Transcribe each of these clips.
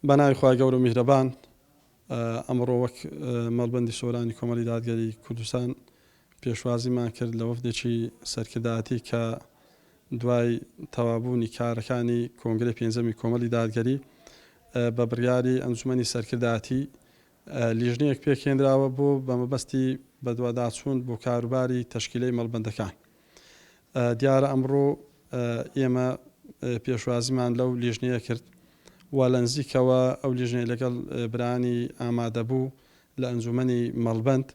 بەناوی خوا گەورە و میهرەبان ئەمڕۆ وەک مەڵبەندی سۆرانی کۆمەڵی دادگەری کوردستان پێشوازیمان کرد لە وەفدێکی سەرکردایەتی کە دوای تەوابوونی کارەکانی کۆنگرەی پێنجەمی کۆمەڵی دادگەری بە بڕیاری ئەنجومەنی سەرکردایەتی لیژنەیەک پێکهێنراوە بۆ بە مەبەستی بەدواداچوون بۆ کاروباری تەشکیلەی مەڵبەندەکان. دیارە ئەمڕۆ ئێمە پێشوازیمان لەو لیژنەیە کرد و لە نزیکەوە ئەو لیژنەی لەگەڵ برانی ئامادەبوو لە ئەنجومەنی مەڵبەند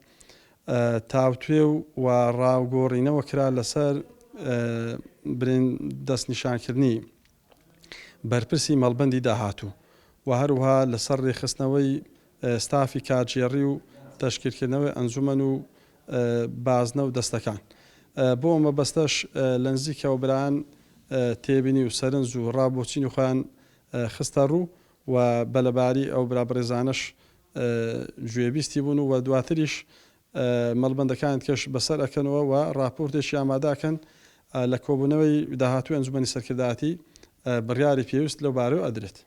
تاوتوێ و ڕاوگۆڕینەوە کرا لەسەر برین دەستنیشانکردنی بەرپرسی مەڵبەندی داهاتوو و هەروها لەسەر ڕێخستنەوەی ستافی کاتژێڕی و تەشکیلکردنەوەی ئەنجومەن و بازنە و دەستەکان. بۆ مەبەستەش لە نزیکەوە بران تێبینی و سەرنج و ڕابۆچینی خۆیان خستە ڕوو و بەلەباری ئەو برابڕێزانش گوێبیستی بوون و دواتریش مەڵبەندەکان کەش بەسەر ئەکەنەوە و راپۆرتێکی ئامادەکەن لە کۆبوونەوەی داهاتووی ئەنجومەنی سەرکردایەتی بڕیاری پێویست لەو بارەوە ئەدرێت.